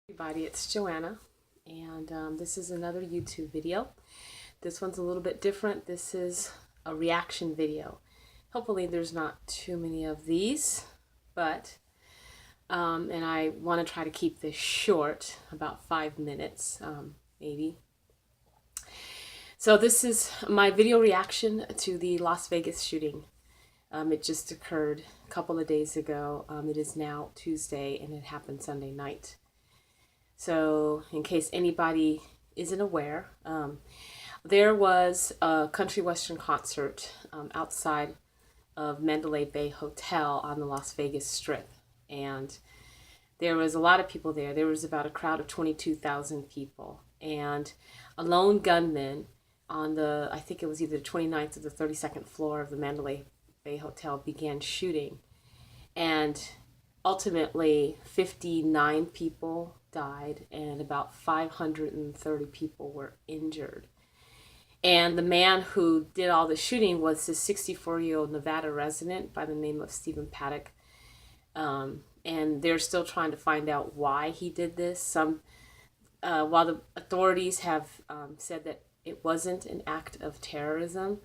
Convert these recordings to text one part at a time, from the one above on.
Everybody, it's Joanna, and this is another YouTube video. This one's a little bit different. This is a reaction video. Hopefully there's not too many of these, but and I want to try to keep this short, about 5 minutes, maybe. So this is my video reaction to the Las Vegas shooting. It just occurred a couple of days ago. It is now Tuesday, and it happened Sunday night. So in case anybody isn't aware, there was a country western concert outside of Mandalay Bay Hotel on the Las Vegas Strip. And there was a lot of people there. There was about a crowd of 22,000 people. And a lone gunman on I think it was either the 29th or the 32nd floor of the Mandalay Bay Hotel began shooting. And ultimately, 59 people died and about 530 people were injured. And the man who did all the shooting was this 64-year-old Nevada resident by the name of Stephen Paddock. And they're still trying to find out why he did this. While the authorities have said that it wasn't an act of terrorism,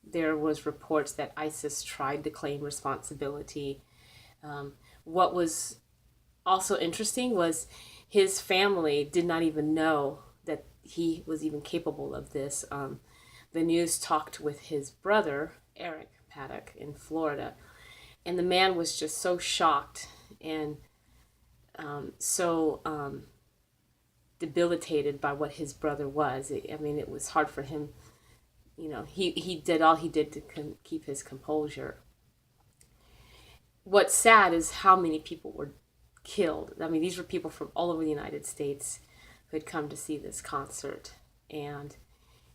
there was reports that ISIS tried to claim responsibility. What was also interesting was his family did not even know that he was even capable of this. The news talked with his brother, Eric Paddock, in Florida, and the man was just so shocked and so debilitated by what his brother was. It was hard for him. He did all he did to keep his composure. What's sad is how many people were killed. These were people from all over the United States who had come to see this concert. And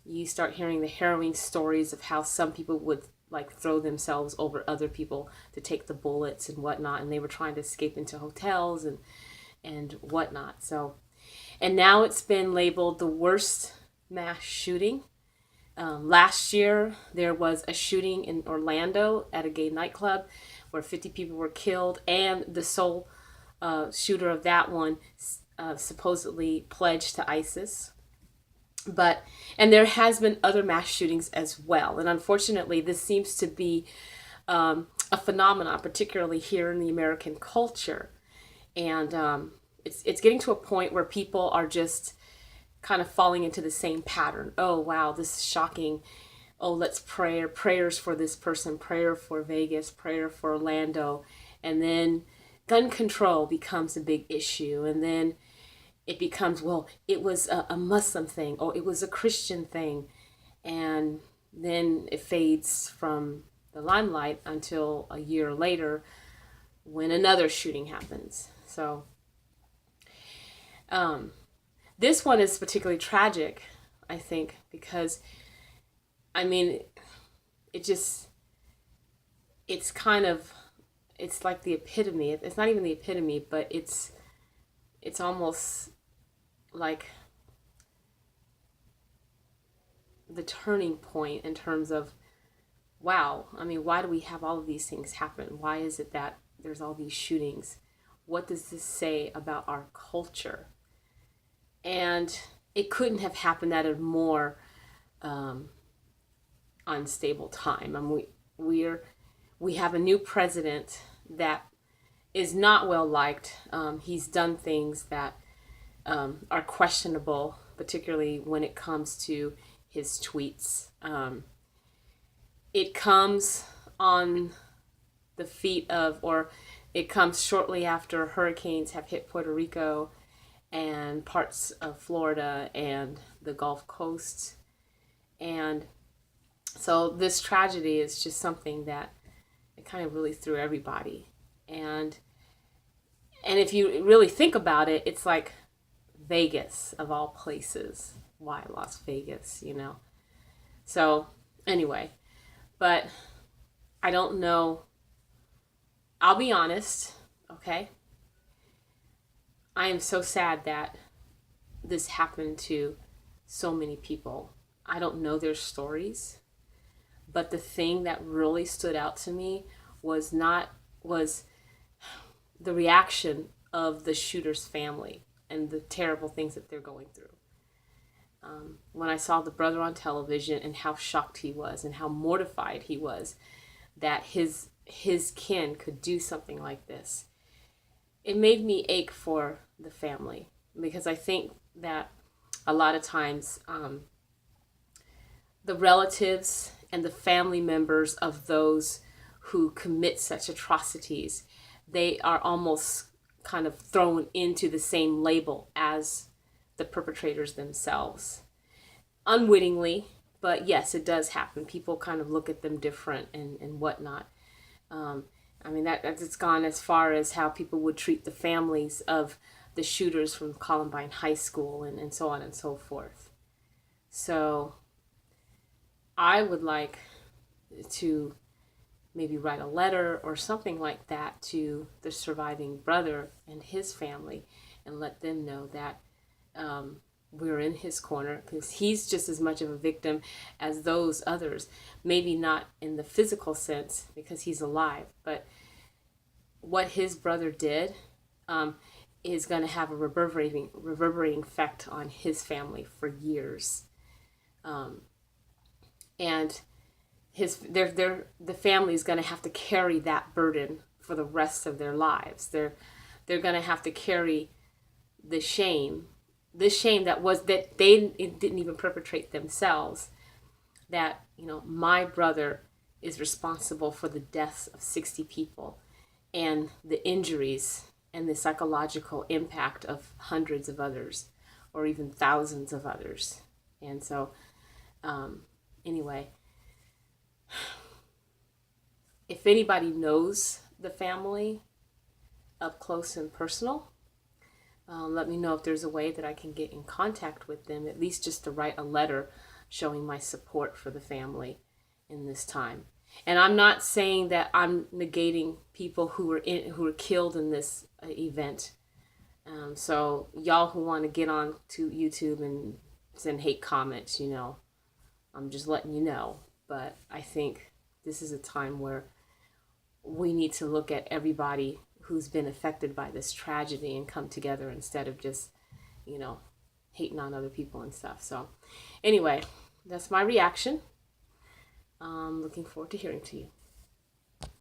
you start hearing the harrowing stories of how some people would throw themselves over other people to take the bullets and whatnot. And they were trying to escape into hotels and whatnot. And now it's been labeled the worst mass shooting. Last year, there was a shooting in Orlando at a gay nightclub where 50 people were killed, and the sole shooter of that one supposedly pledged to ISIS. And there has been other mass shootings as well. And unfortunately, this seems to be a phenomenon, particularly here in the American culture. And it's getting to a point where people are just kind of falling into the same pattern. Oh, wow, this is shocking. Oh, let's pray. Prayers for this person, prayer for Vegas, prayer for Orlando. And then gun control becomes a big issue. And then it becomes, well, it was a Muslim thing, or it was a Christian thing. And then it fades from the limelight until a year later when another shooting happens. So this one is particularly tragic, I think, because it's like the epitome. It's not even the epitome, but it's almost like the turning point in terms of, wow, why do we have all of these things happen? Why is it that there's all these shootings? What does this say about our culture? And it couldn't have happened at a more unstable time. We have a new president that is not well liked. He's done things that are questionable, particularly when it comes to his tweets. It comes on the feet of, or it comes shortly after hurricanes have hit Puerto Rico and parts of Florida and the Gulf Coast. And so this tragedy is just something that it kind of really threw everybody. And if you really think about it, it's like Vegas, of all places. Why Las Vegas, So anyway, but I don't know. I'll be honest, okay? I am so sad that this happened to so many people. I don't know their stories, but the thing that really stood out to me was the reaction of the shooter's family and the terrible things that they're going through. When I saw the brother on television and how shocked he was and how mortified he was that his kin could do something like this, it made me ache for the family, because I think that a lot of times the relatives and the family members of those who commit such atrocities, they are almost kind of thrown into the same label as the perpetrators themselves. Unwittingly, but yes, it does happen. People kind of look at them different and whatnot. I mean, it's gone as far as how people would treat the families of the shooters from Columbine High School and so on and so forth. So I would like to maybe write a letter or something like that to the surviving brother and his family and let them know that we're in his corner, because he's just as much of a victim as those others. Maybe not in the physical sense because he's alive, but what his brother did is going to have a reverberating effect on his family for years. And the family is going to have to carry that burden for the rest of their lives. They're going to have to carry the shame, that they didn't even perpetrate themselves. That, my brother is responsible for the deaths of 60 people and the injuries and the psychological impact of hundreds of others, or even thousands of others. And so, anyway, if anybody knows the family up close and personal, let me know if there's a way that I can get in contact with them, at least just to write a letter showing my support for the family in this time. And I'm not saying that I'm negating people who were killed in this event. So y'all who want to get on to YouTube and send hate comments, I'm just letting you know. But I think this is a time where we need to look at everybody who's been affected by this tragedy and come together instead of just, hating on other people and stuff. So anyway, that's my reaction. Looking forward to hearing to you.